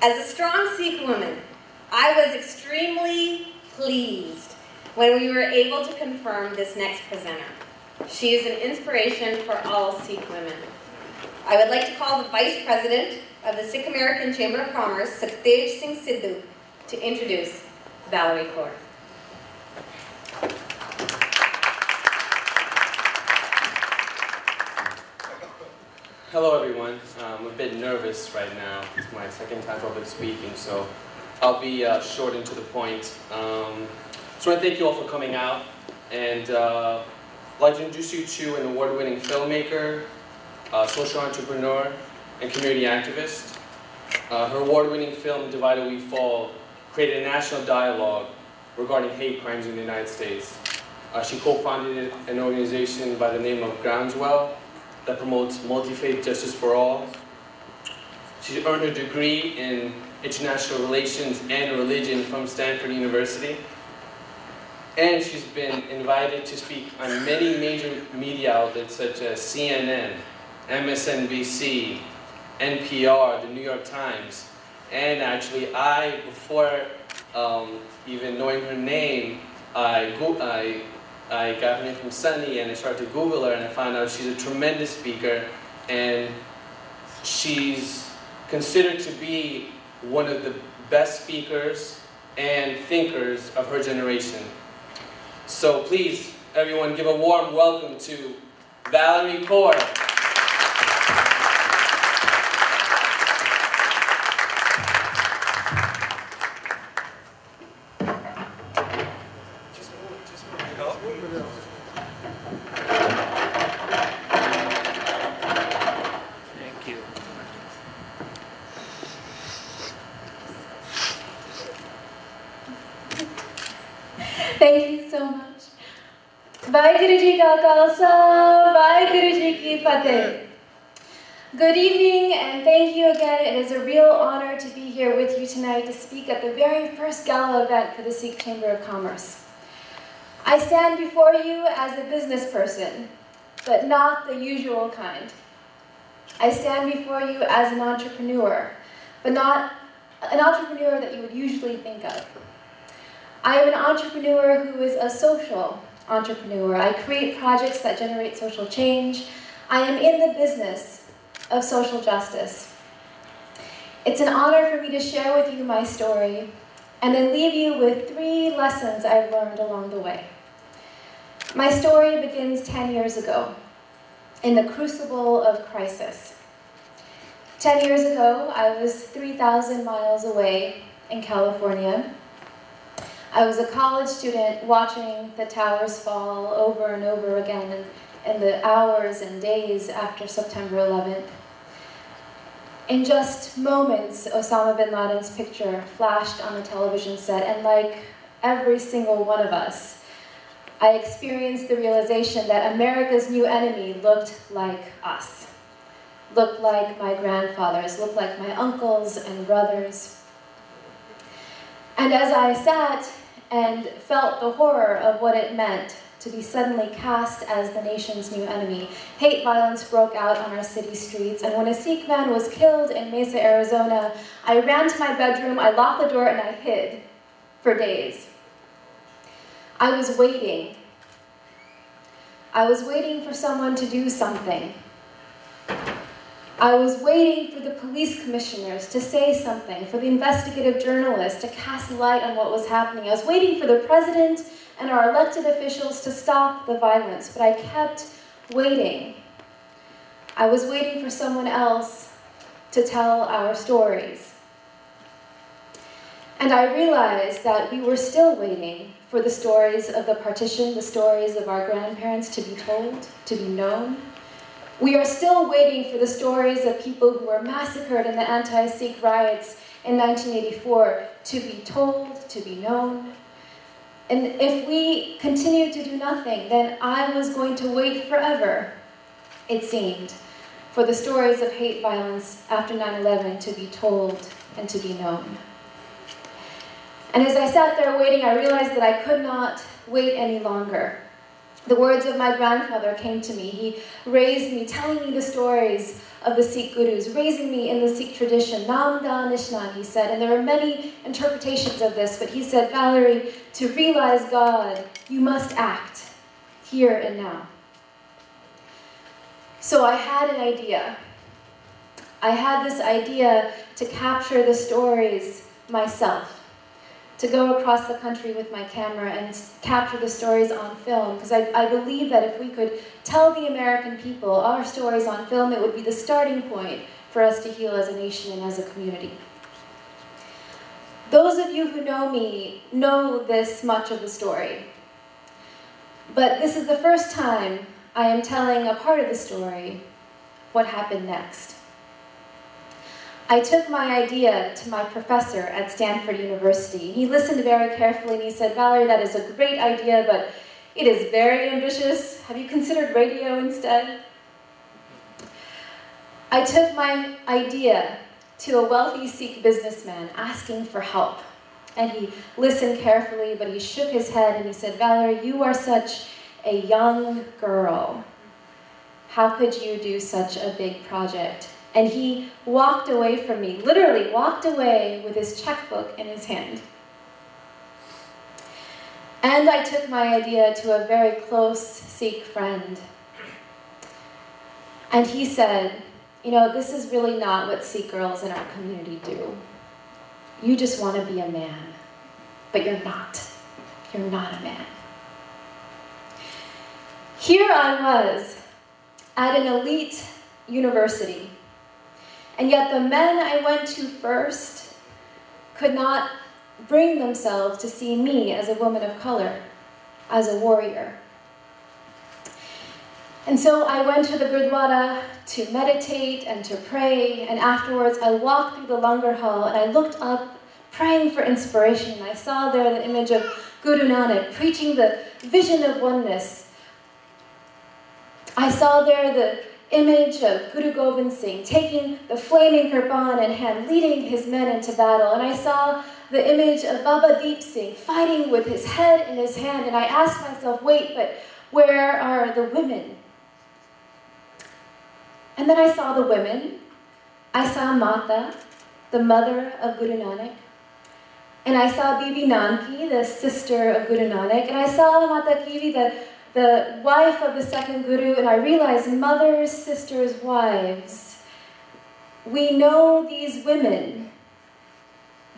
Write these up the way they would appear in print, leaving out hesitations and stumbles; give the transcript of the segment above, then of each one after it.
As a strong Sikh woman, I was extremely pleased when we were able to confirm this next presenter. She is an inspiration for all Sikh women. I would like to call the Vice President of the Sikh American Chamber of Commerce, Sukhdev Singh Sidhu, to introduce Valerie Kaur. Hello everyone. I'm a bit nervous right now. It's my second time public speaking, so I'll be short and to the point. Just want to thank you all for coming out, and I'd like to introduce you to an award-winning filmmaker, social entrepreneur, and community activist. Her award-winning film, Divided We Fall, created a national dialogue regarding hate crimes in the United States. She co-founded an organization by the name of Groundswell that promotes multi-faith justice for all. She earned her degree in international relations and religion from Stanford University. And she's been invited to speak on many major media outlets such as CNN, MSNBC, NPR, the New York Times. And actually, before even knowing her name, I got her name from Sunny, and I started to Google her, and I found out she's a tremendous speaker, and she's considered to be one of the best speakers and thinkers of her generation. So please, everyone, give a warm welcome to Valerie Kaur. Thank you so much. Vaheguru Ji Ka Khalsa, Vaheguru Ji Ki Fateh. Good evening, and thank you again. It is a real honor to be here with you tonight to speak at the very first gala event for the Sikh Chamber of Commerce. I stand before you as a business person, but not the usual kind. I stand before you as an entrepreneur, but not an entrepreneur that you would usually think of. I am an entrepreneur who is a social entrepreneur. I create projects that generate social change. I am in the business of social justice. It's an honor for me to share with you my story and then leave you with 3 lessons I've learned along the way. My story begins 10 years ago in the crucible of crisis. 10 years ago, I was 3,000 miles away in California. I was a college student watching the towers fall over and over again in the hours and days after September 11th. In just moments, Osama bin Laden's picture flashed on the television set, and like every single one of us, I experienced the realization that America's new enemy looked like us, looked like my grandfathers, looked like my uncles and brothers. And as I sat and felt the horror of what it meant to be suddenly cast as the nation's new enemy, hate violence broke out on our city streets, and when a Sikh man was killed in Mesa, Arizona, I ran to my bedroom, I locked the door, and I hid for days. I was waiting. I was waiting for someone to do something. I was waiting for the police commissioners to say something, for the investigative journalists to cast light on what was happening. I was waiting for the president and our elected officials to stop the violence, but I kept waiting. I was waiting for someone else to tell our stories. And I realized that we were still waiting for the stories of the partition, the stories of our grandparents to be told, to be known. We are still waiting for the stories of people who were massacred in the anti-Sikh riots in 1984 to be told, to be known. And if we continue to do nothing, then I was going to wait forever, it seemed, for the stories of hate violence after 9/11 to be told and to be known. And as I sat there waiting, I realized that I could not wait any longer. The words of my grandfather came to me. He raised me, telling me the stories of the Sikh gurus, raising me in the Sikh tradition. Nam da Nishnan, he said, and there are many interpretations of this, but he said, Valerie, to realize God, you must act here and now. So I had an idea. I had this idea to capture the stories myself, to go across the country with my camera and capture the stories on film, because I believe that if we could tell the American people our stories on film, it would be the starting point for us to heal as a nation and as a community. Those of you who know me know this much of the story, but this is the first time I am telling a part of the story, what happened next. I took my idea to my professor at Stanford University. He listened very carefully and he said, Valerie, that is a great idea, but it is very ambitious. Have you considered radio instead? I took my idea to a wealthy Sikh businessman asking for help. And he listened carefully, but he shook his head and he said, Valerie, you are such a young girl. How could you do such a big project? And he walked away from me, literally walked away with his checkbook in his hand. And I took my idea to a very close Sikh friend. And he said, you know, this is really not what Sikh girls in our community do. You just want to be a man, but you're not. You're not a man. Here I was at an elite university. And yet the men I went to first could not bring themselves to see me as a woman of color, as a warrior. And so I went to the Gurdwara to meditate and to pray, and afterwards I walked through the Langar Hall and I looked up praying for inspiration. I saw there the image of Guru Nanak preaching the vision of oneness. I saw there the image of Guru Gobind Singh taking the flaming kirpan in hand, leading his men into battle. And I saw the image of Baba Deep Singh fighting with his head in his hand. And I asked myself, wait, but where are the women? And then I saw the women. I saw Mata, the mother of Guru Nanak. And I saw Bibi Nanki, the sister of Guru Nanak. And I saw Mata Kivi, the wife of the second Guru, and I realized mothers, sisters, wives. We know these women.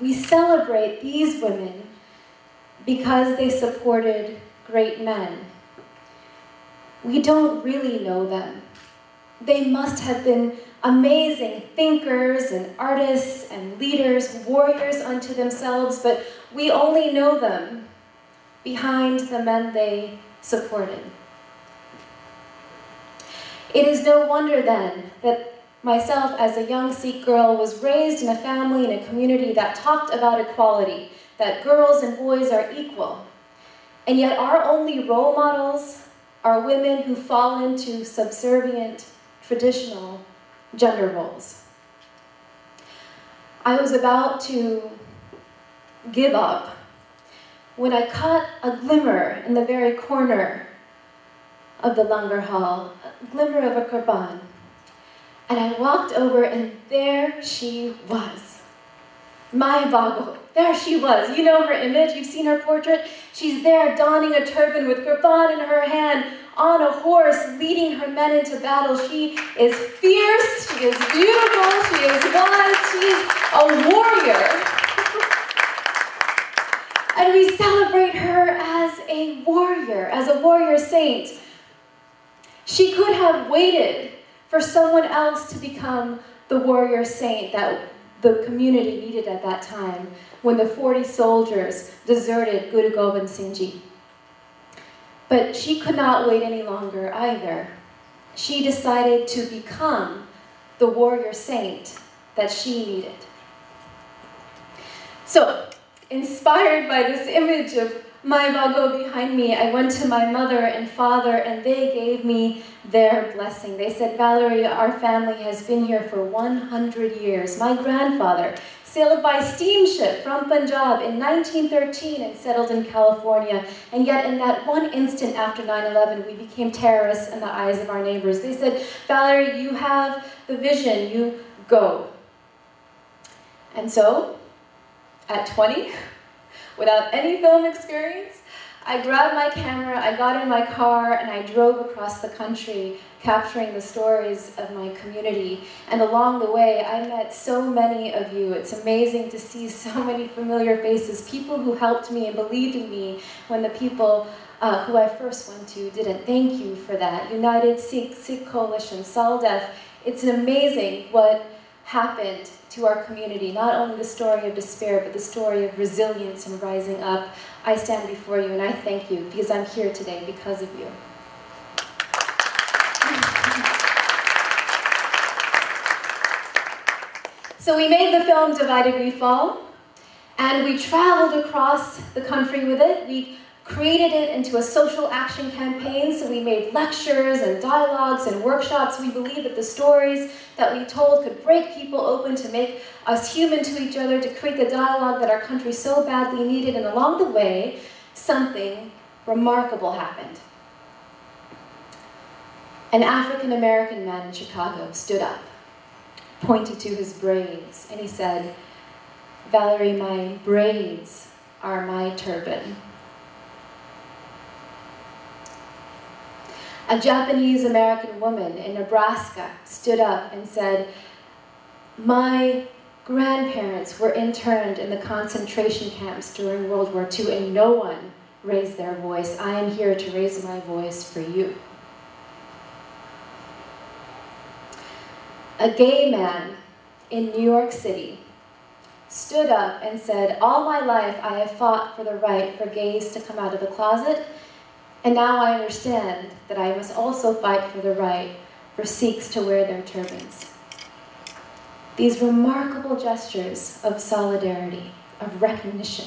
We celebrate these women because they supported great men. We don't really know them. They must have been amazing thinkers and artists and leaders, warriors unto themselves, but we only know them behind the men they supported. It is no wonder then that myself as a young Sikh girl was raised in a family and a community that talked about equality, that girls and boys are equal. And yet our only role models are women who fall into subservient, traditional gender roles. I was about to give up when I caught a glimmer in the very corner of the Langar Hall, a glimmer of a kirpan. And I walked over and there she was. Mai Bago, there she was. You know her image, you've seen her portrait. She's there donning a turban with kirpan in her hand, on a horse, leading her men into battle. She is fierce, she is beautiful, she is wise, she is a warrior. And we celebrate her as a warrior saint. She could have waited for someone else to become the warrior saint that the community needed at that time when the 40 soldiers deserted Guru Gobind Singh Ji. But she could not wait any longer either. She decided to become the warrior saint that she needed. So, inspired by this image of Mai Bago behind me, I went to my mother and father and they gave me their blessing. They said, Valerie, our family has been here for 100 years. My grandfather, sailed by steamship from Punjab in 1913 and settled in California. And yet in that one instant after 9/11, we became terrorists in the eyes of our neighbors. They said, Valerie, you have the vision, you go. And so, at 20, without any film experience, I grabbed my camera, I got in my car, and I drove across the country, capturing the stories of my community. And along the way, I met so many of you. It's amazing to see so many familiar faces, people who helped me and believed in me when the people who I first went to didn't. Thank you for that. United Sikh, Sikh Coalition, Saldef. It's amazing what happened to our community, not only the story of despair, but the story of resilience and rising up. I stand before you and I thank you because I'm here today because of you. So we made the film Divided We Fall, and we traveled across the country with it. We created it into a social action campaign, so we made lectures and dialogues and workshops. We believed that the stories that we told could break people open to make us human to each other, to create the dialogue that our country so badly needed. And along the way, something remarkable happened. An African-American man in Chicago stood up, pointed to his braids, and he said, Valerie, my braids are my turban. A Japanese-American woman in Nebraska stood up and said, my grandparents were interned in the concentration camps during World War II and no one raised their voice. I am here to raise my voice for you. A gay man in New York City stood up and said, all my life I have fought for the right for gays to come out of the closet, and now I understand that I must also fight for the right for Sikhs to wear their turbans. These remarkable gestures of solidarity, of recognition.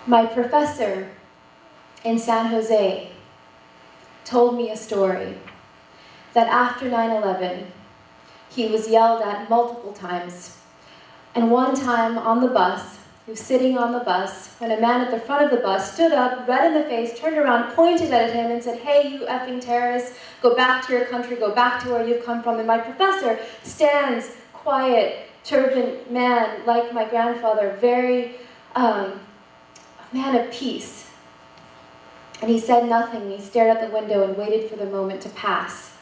My professor in San Jose told me a story that after 9/11, he was yelled at multiple times. And one time on the bus, he was sitting on the bus, when a man at the front of the bus stood up, red in the face, turned around, pointed at him and said, hey, you effing terrorists, go back to your country, go back to where you've come from. And my professor stands, quiet, turbaned man, like my grandfather, very a man of peace. And he said nothing. He stared out the window and waited for the moment to pass.